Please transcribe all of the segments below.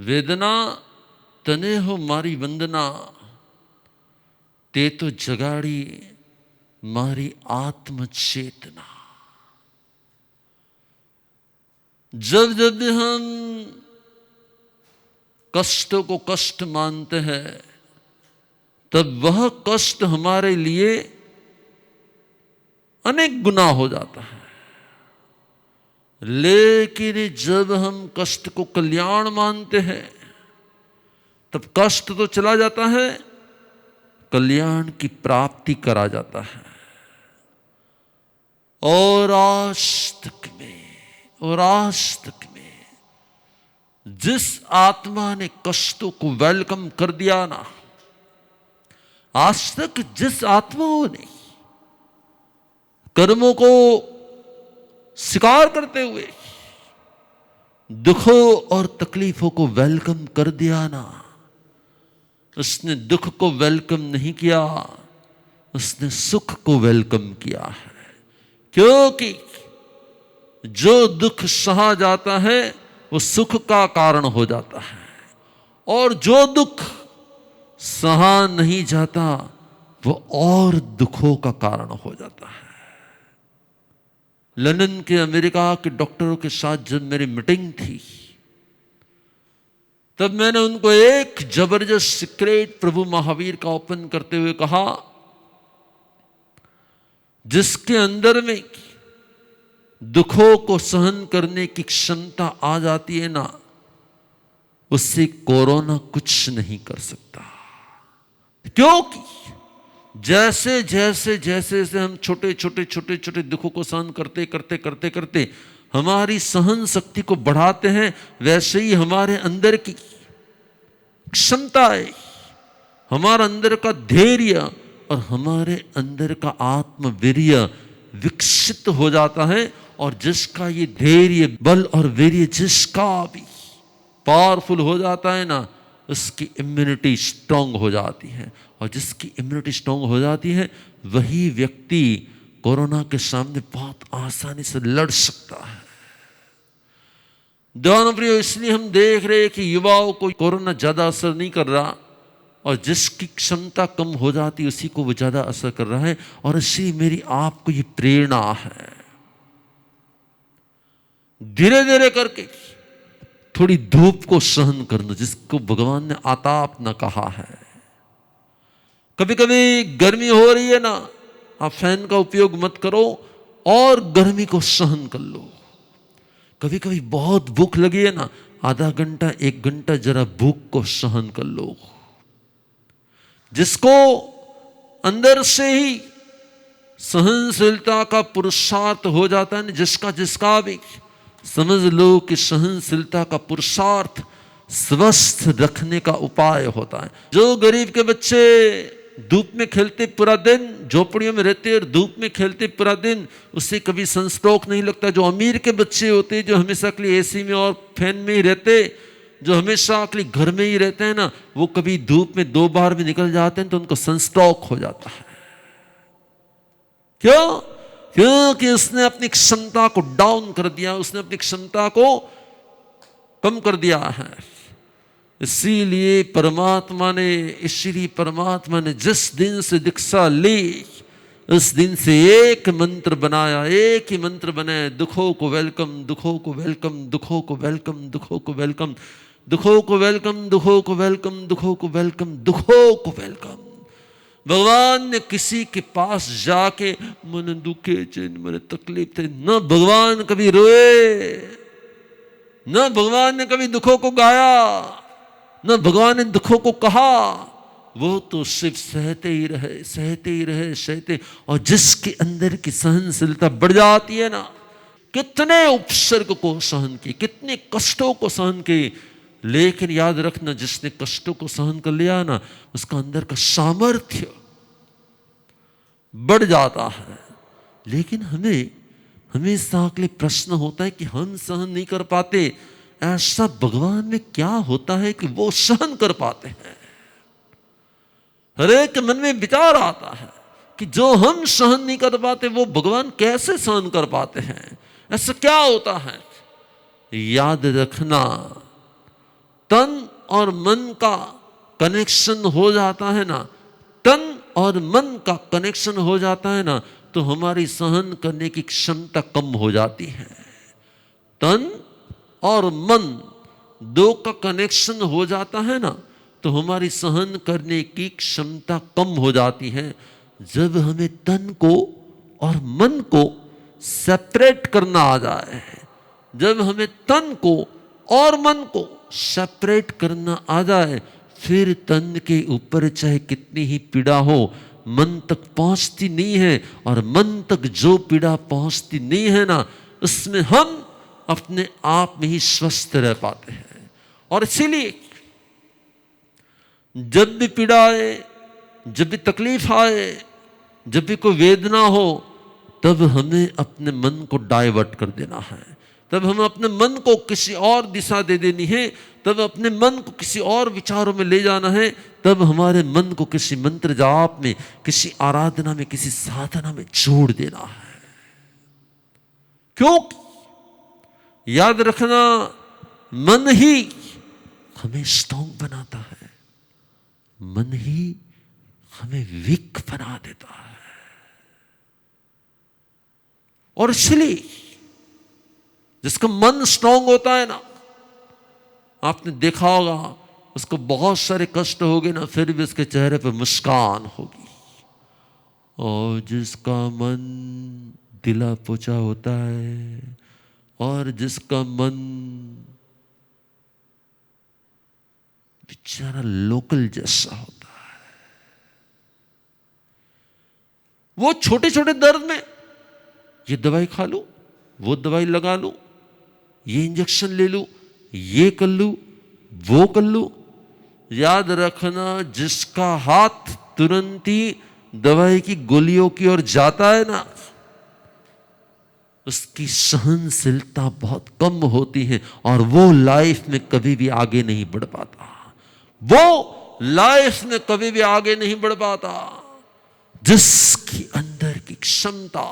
वेदना तने हो मारी वंदना, ते तो जगाड़ी मारी आत्म चेतना। जब जब हम कष्टों को कष्ट मानते हैं, तब वह कष्ट हमारे लिए अनेक गुना हो जाता है। लेकिन जब हम कष्ट को कल्याण मानते हैं, तब कष्ट तो चला जाता है, कल्याण की प्राप्ति करा जाता है। और आज तक में जिस आत्मा ने कष्टों को वेलकम कर दिया ना, आज तक जिस आत्माओं ने कर्मों को स्वीकार करते हुए दुखों और तकलीफों को वेलकम कर दिया ना, उसने दुख को वेलकम नहीं किया, उसने सुख को वेलकम किया है। क्योंकि जो दुख सहा जाता है वो सुख का कारण हो जाता है, और जो दुख सहा नहीं जाता वो और दुखों का कारण हो जाता है। लंदन के अमेरिका के डॉक्टरों के साथ जब मेरी मीटिंग थी, तब मैंने उनको एक जबरदस्त सीक्रेट प्रभु महावीर का ओपन करते हुए कहा, जिसके अंदर में दुखों को सहन करने की क्षमता आ जाती है ना, उससे कोरोना कुछ नहीं कर सकता। क्योंकि जैसे जैसे जैसे जैसे हम छोटे छोटे दुखों को सहन करते हमारी सहन शक्ति को बढ़ाते हैं, वैसे ही हमारे अंदर की क्षमता है, हमारा अंदर का धैर्य और हमारे अंदर का आत्मवीर्य विकसित हो जाता है। और जिसका ये धैर्य, बल और वीर्य जिसका भी पावरफुल हो जाता है ना, उसकी इम्यूनिटी स्ट्रांग हो जाती है। और जिसकी इम्यूनिटी स्ट्रांग हो जाती है, वही व्यक्ति कोरोना के सामने बहुत आसानी से लड़ सकता है। प्रियो, इसलिए हम देख रहे हैं कि युवाओं को कोरोना ज्यादा असर नहीं कर रहा, और जिसकी क्षमता कम हो जाती उसी को वो ज्यादा असर कर रहा है। और इसी मेरी आपको ये प्रेरणा है, धीरे धीरे करके थोड़ी धूप को सहन करना, जिसको भगवान ने आताप न कहा है। कभी कभी गर्मी हो रही है ना, आप फैन का उपयोग मत करो और गर्मी को सहन कर लो। कभी कभी बहुत भूख लगी है ना, आधा घंटा 1 घंटा जरा भूख को सहन कर लो। जिसको अंदर से ही सहनशीलता का पुरुषार्थ हो जाता है, जिसका भी समझ लो कि सहनशीलता का पुरुषार्थ स्वस्थ रखने का उपाय होता है। जो गरीब के बच्चे धूप में खेलते पूरा दिन, झोपड़ियों में रहते और धूप में खेलते पूरा दिन, उससे कभी सनस्ट्रोक नहीं लगता। जो अमीर के बच्चे होते, जो हमेशा के लिए एसी में और फैन में ही रहते, जो हमेशा के लिए घर में ही रहते हैं ना, वो कभी धूप में 2 बार भी निकल जाते हैं तो उनको सनस्ट्रोक हो जाता है। क्यों? क्योंकि उसने अपनी क्षमता को डाउन कर दिया, उसने अपनी क्षमता को कम कर दिया है। इसीलिए परमात्मा ने जिस दिन से दीक्षा ली, उस दिन से एक मंत्र बनाया, एक ही मंत्र बनाया, दुखों को वेलकम, दुखों को वेलकम, दुखों को वेलकम, दुखों को वेलकम, दुखों को वेलकम, दुखों को वेलकम, दुखों को वेलकम, दुखों को वेलकम। भगवान ने किसी के पास जाके मन दुखे चैन मन तकलीफ थे, न भगवान कभी रोए, न भगवान ने कभी दुखों को गाया, न भगवान ने दुखों को कहा। वो तो सिर्फ सहते ही रहे। और जिसके अंदर की सहनशीलता बढ़ जाती है ना, कितने उपसर्ग को सहन किए, कितने कष्टों को सहन किए, लेकिन याद रखना, जिसने कष्टों को सहन कर लिया ना, उसका अंदर का सामर्थ्य बढ़ जाता है। लेकिन हमें हमेशा के लिए प्रश्न होता है कि हम सहन नहीं कर पाते। ऐसा भगवान में क्या होता है कि वो सहन कर पाते हैं? हर एक मन में विचार आता है कि जो हम सहन नहीं कर पाते वो भगवान कैसे सहन कर पाते हैं? ऐसा क्या होता है? याद रखना, तन और मन का कनेक्शन हो जाता है ना, तन और मन का कनेक्शन हो जाता है ना, तो हमारी सहन करने की क्षमता कम हो जाती है। तन और मन दो का कनेक्शन हो जाता है ना, तो हमारी सहन करने की क्षमता कम हो जाती है। जब हमें तन को और मन को सेपरेट करना आ जाए, जब हमें तन को और मन को सेपरेट करना आ जाए, फिर तन के ऊपर चाहे कितनी ही पीड़ा हो, मन तक पहुंचती नहीं है। और मन तक जो पीड़ा पहुंचती नहीं है ना, उसमें हम अपने आप में ही स्वस्थ रह पाते हैं। और इसीलिए जब भी पीड़ा आए, जब भी तकलीफ आए, जब भी कोई वेदना हो, तब हमें अपने मन को डाइवर्ट कर देना है, तब हमें अपने मन को किसी और दिशा दे देनी है, तब अपने मन को किसी और विचारों में ले जाना है, तब हमारे मन को किसी मंत्र जाप में, किसी आराधना में, किसी साधना में जोड़ देना है। क्यों? याद रखना, मन ही हमें स्ट्रांग बनाता है, मन ही हमें वीक बना देता है। और इसलिए जिसका मन स्ट्रांग होता है ना, आपने देखा होगा उसको बहुत सारे कष्ट होंगे ना, फिर भी उसके चेहरे पर मुस्कान होगी। और जिसका मन दिला पोचा होता है, और जिसका मन बेचारा लोकल जैसा होता है, वो छोटे छोटे दर्द में ये दवाई खा लूं, वो दवाई लगा लूं, ये इंजेक्शन ले लूं, ये कर लूं, वो कर लूं। याद रखना, जिसका हाथ तुरंत ही दवाई की गोलियों की ओर जाता है ना, उसकी सहनशीलता बहुत कम होती है, और वो लाइफ में कभी भी आगे नहीं बढ़ पाता, वो लाइफ में कभी भी आगे नहीं बढ़ पाता। जिसकी अंदर की क्षमता,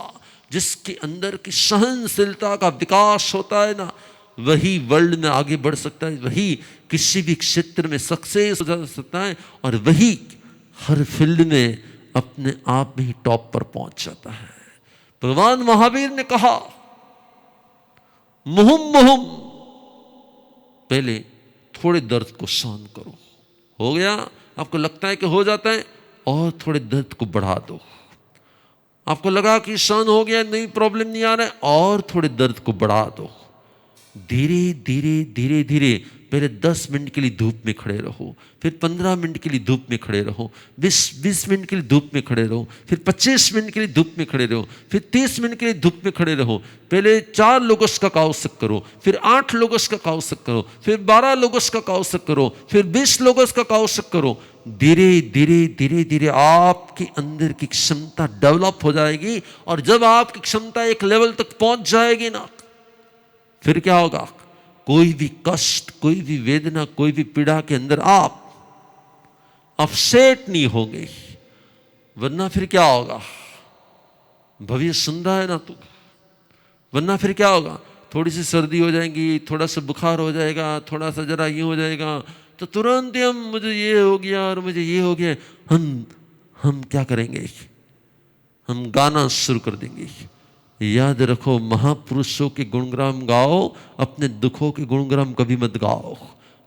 जिसके अंदर की सहनशीलता का विकास होता है ना, वही वर्ल्ड में आगे बढ़ सकता है, वही किसी भी क्षेत्र में सक्सेस हो सकता है, और वही हर फील्ड में अपने आप में ही टॉप पर पहुंच जाता है। भगवान महावीर ने कहा, मुहुम मुहुम, पहले थोड़े दर्द को सहन करो। हो गया, आपको लगता है कि हो जाता है, और थोड़े दर्द को बढ़ा दो। आपको लगा कि सहन हो गया, नहीं प्रॉब्लम नहीं आ रहा है, और थोड़े दर्द को बढ़ा दो। धीरे धीरे धीरे धीरे पहले 10 मिनट के लिए धूप में खड़े रहो, फिर 15 मिनट के लिए धूप में खड़े रहो, 20 मिनट के लिए धूप में खड़े रहो, फिर 25 मिनट के लिए धूप में खड़े रहो, फिर 30 मिनट के लिए धूप में खड़े रहो। पहले 4 लोगोस का काउसक करो, फिर 8 लोगोस का काउसक करो, फिर 12 लोगोस का काउसक करो, फिर 20 लोगोस का काउसक करो। धीरे धीरे धीरे धीरे आपके अंदर की क्षमता डेवलप हो जाएगी, और जब आपकी क्षमता एक लेवल तक पहुंच जाएगी ना, फिर क्या होगा? कोई भी कष्ट, कोई भी वेदना, कोई भी पीड़ा के अंदर आप अपसेट नहीं होंगे। वरना फिर क्या होगा? भविष्य सुन रहा है ना तू? वरना फिर क्या होगा? थोड़ी सी सर्दी हो जाएगी, थोड़ा सा बुखार हो जाएगा, थोड़ा सा जरा ये हो जाएगा, तो तुरंत ही हम, मुझे ये हो गया और मुझे ये हो गया, हम क्या करेंगे? हम गाना शुरू कर देंगे। याद रखो, महापुरुषों के गुणगान गाओ, अपने दुखों के गुणगान कभी मत गाओ।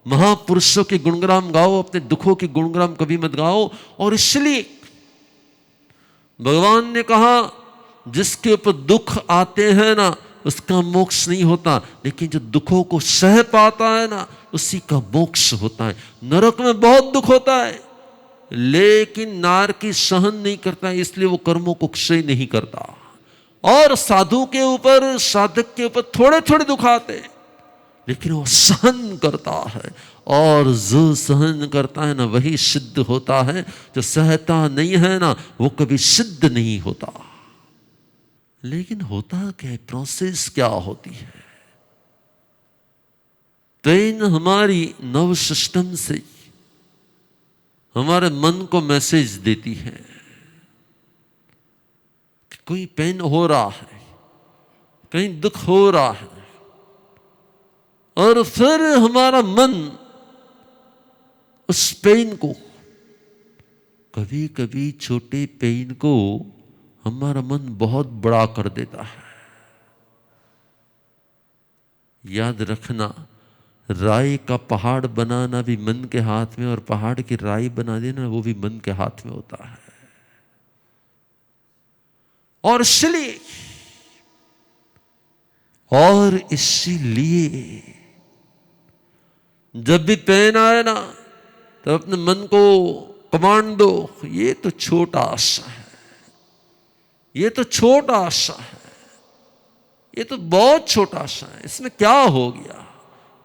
महापुरुषों के गुणगान गाओ, अपने दुखों के गुणगान कभी मत गाओ। और इसलिए भगवान ने कहा, जिसके ऊपर दुख आते हैं ना, उसका मोक्ष नहीं होता, लेकिन जो दुखों को सह पाता है ना, उसी का मोक्ष होता है। नरक में बहुत दुख होता है, लेकिन नारकी सहन नहीं करता है, इसलिए वो कर्मों को क्षय नहीं करता। और साधु के ऊपर, साधक के ऊपर थोड़े थोड़े दुख आते हैं, लेकिन वो सहन करता है। और जो सहन करता है ना, वही सिद्ध होता है। जो सहता नहीं है ना, वो कभी सिद्ध नहीं होता। लेकिन होता क्या है? प्रोसेस क्या होती है? ट्रेन हमारी नर्व सिस्टम से हमारे मन को मैसेज देती है, कोई पेन हो रहा है, कहीं दुख हो रहा है, और फिर हमारा मन उस पेन को, कभी कभी छोटे पेन को हमारा मन बहुत बड़ा कर देता है। याद रखना, राई का पहाड़ बनाना भी मन के हाथ में, और पहाड़ की राई बना देना वो भी मन के हाथ में होता है। और इसीलिए जब भी पेन आए ना, तो अपने मन को कमांड दो, ये तो छोटा सा है, ये तो छोटा सा है, ये तो बहुत छोटा सा है, इसमें क्या हो गया।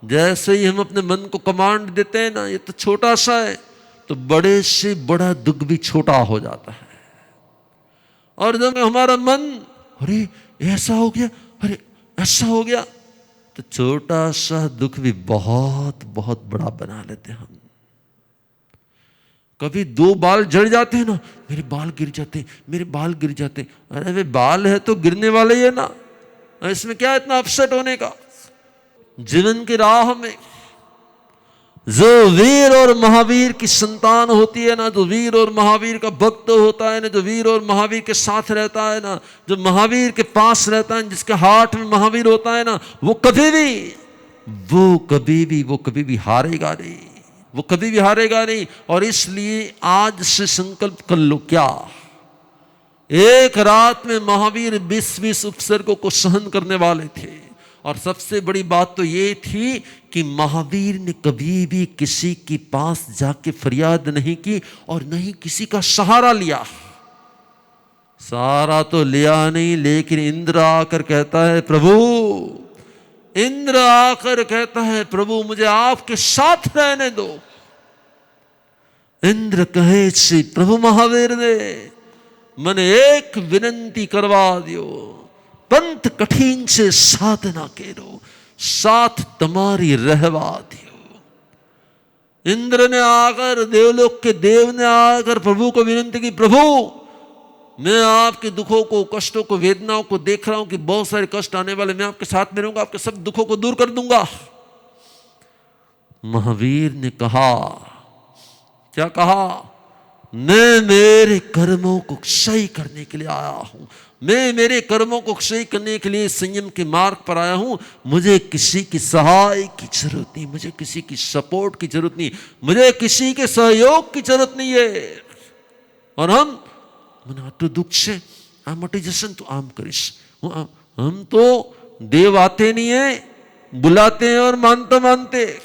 जैसे ही हम अपने मन को कमांड देते हैं ना, ये तो छोटा सा है, तो बड़े से बड़ा दुख भी छोटा हो जाता है। और जब हमारा मन, अरे ऐसा हो गया, अरे ऐसा हो गया, तो छोटा सा दुख भी बहुत बहुत बड़ा बना लेते हैं हम। कभी 2 बाल झड़ जाते हैं ना, मेरे बाल गिर जाते, मेरे बाल गिर जाते। अरे वे बाल है तो गिरने वाले ही है ना, इसमें क्या इतना अपसेट होने का। जीवन की राह में जो वीर और महावीर की संतान होती है ना, जो वीर और महावीर का भक्त होता है ना, जो वीर और महावीर के साथ रहता है ना, जो महावीर के पास रहता है, जिसके हाथ में महावीर होता है ना, वो कभी भी हारेगा नहीं, वो कभी भी हारेगा नहीं। और इसलिए आज से संकल्प कर लो, क्या एक रात में महावीर 20 उपसर्गों को सहन करने वाले थे। और सबसे बड़ी बात तो ये थी कि महावीर ने कभी भी किसी के पास जाके फरियाद नहीं की और नहीं किसी का सहारा लिया। सहारा तो लिया नहीं, लेकिन इंद्र आकर कहता है प्रभु, इंद्र आकर कहता है प्रभु मुझे आपके साथ रहने दो। इंद्र कहे से प्रभु महावीर ने मने एक विनंती करवा दियो, पंथ कठिन से साधना केरो, साथ तुम्हारी रहवा दियो। इंद्र ने आकर, देवलोक के देव ने आकर प्रभु को विनंती की, प्रभु मैं आपके दुखों को, कष्टों को, वेदनाओं को देख रहा हूं कि बहुत सारे कष्ट आने वाले, मैं आपके साथ में रहूंगा, आपके सब दुखों को दूर कर दूंगा। महावीर ने कहा, क्या कहा, मैं मेरे कर्मों को सही करने के लिए आया हूं, मैं मेरे कर्मों को सही करने के लिए संयम के मार्ग पर आया हूं। मुझे किसी की सहाय की जरूरत नहीं, मुझे किसी की सपोर्ट की जरूरत नहीं, मुझे किसी के सहयोग की जरूरत नहीं है। और हम तो दुख से आम मटी जसन तो आम करिस, हम तो देव आते नहीं है, बुलाते हैं और मानते।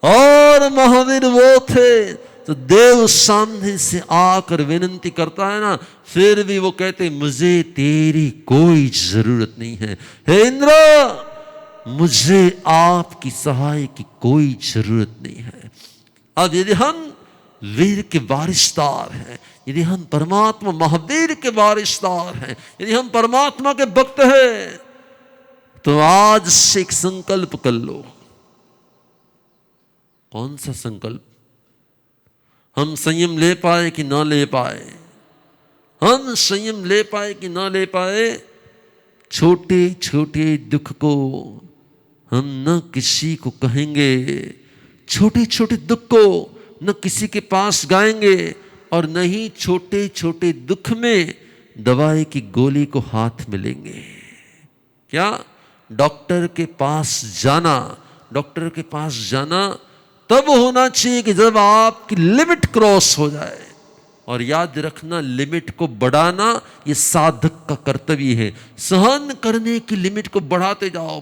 और महावीर वो थे तो देव सामने से आकर विनंती करता है ना, फिर भी वो कहते मुझे तेरी कोई जरूरत नहीं है, हे इंद्र मुझे आपकी सहाय की कोई जरूरत नहीं है। अब यदि हम वीर के वारिसदार हैं, यदि हम परमात्मा महावीर के वारिसदार हैं, यदि हम परमात्मा के भक्त हैं, तो आज से एक संकल्प कर लो। कौन सा संकल्प? हम संयम ले पाए कि ना ले पाए, हम संयम ले पाए कि ना ले पाए, छोटे छोटे दुख को हम न किसी को कहेंगे, छोटे छोटे दुख को न किसी के पास गाएंगे, और न ही छोटे छोटे दुख में दवाई की गोली को हाथ में लेंगे। क्या? डॉक्टर के पास जाना तब होना चाहिए कि जब आपकी लिमिट क्रॉस हो जाए। और याद रखना, लिमिट को बढ़ाना ये साधक का कर्तव्य है। सहन करने की लिमिट को बढ़ाते जाओ।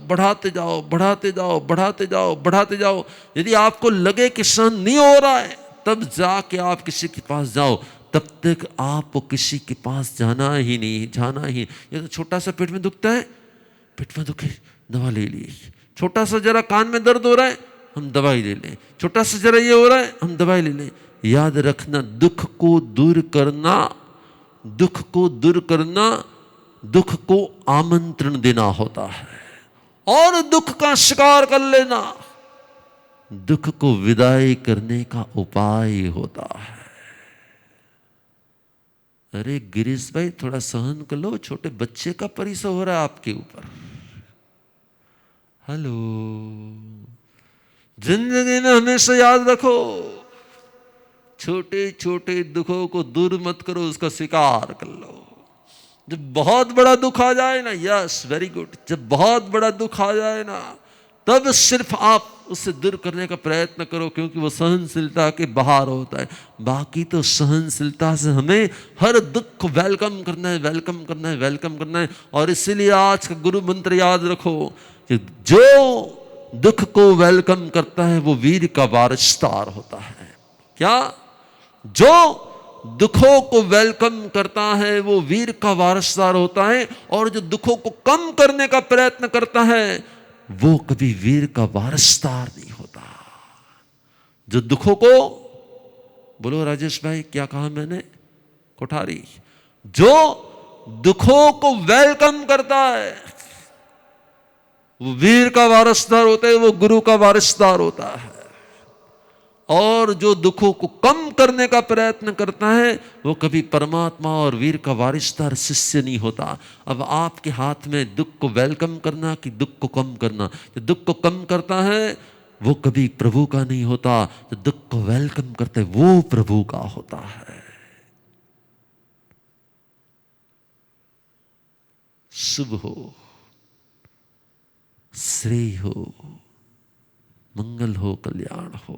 यदि आपको लगे कि सहन नहीं हो रहा है, तब जाके आप किसी के पास जाओ, तब तक आपको किसी के पास जाना ही। ये तो छोटा सा पेट में दुखता है, पेट में दुखे दवा ले ली, छोटा सा जरा कान में दर्द हो रहा है हम दवाई ले लें, छोटा सा जरा ये हो रहा है हम दवाई ले लें। याद रखना, दुख को दूर करना दुख को आमंत्रण देना होता है, और दुख का शिकार कर लेना दुख को विदाई करने का उपाय होता है। अरे गिरीश भाई थोड़ा सहन कर लो, छोटे बच्चे का परिसर हो रहा है आपके ऊपर। हेलो, जिंदगी में हमेशा याद रखो, छोटे छोटे दुखों को दूर मत करो, उसका स्वीकार कर लो। जब बहुत बड़ा दुख आ जाए ना, यस वेरी गुड, जब बहुत बड़ा दुख आ जाए ना, तब सिर्फ आप उससे दूर करने का प्रयत्न करो, क्योंकि वो सहनशीलता के बाहर होता है। बाकी तो सहनशीलता से हमें हर दुख को वेलकम करना है, वेलकम करना है, वेलकम करना है। और इसीलिए आज का गुरु मंत्र याद रखो कि जो दुख को वेलकम करता है वो वीर का वारिसदार होता है। क्या? जो दुखों को वेलकम करता है वो वीर का वारिसदार होता है, और जो दुखों को कम करने का प्रयत्न करता है वो कभी वीर का वारिसदार नहीं होता। जो दुखों को, बोलो राजेश भाई क्या कहा मैंने? कोठारी, जो दुखों को वेलकम करता है वो वीर का वारिसदार होता है, वो गुरु का वारिसदार होता है। और जो दुखों को कम करने का प्रयत्न करता है वो कभी परमात्मा और वीर का वारिसदार शिष्य नहीं होता। अब आपके हाथ में दुख को वेलकम करना कि दुख को कम करना। जो दुख को कम करता है वो कभी प्रभु का नहीं होता, जो दुख को वेलकम करता है वो प्रभु का होता है। शुभ हो, श्रेय हो, मंगल हो, कल्याण हो।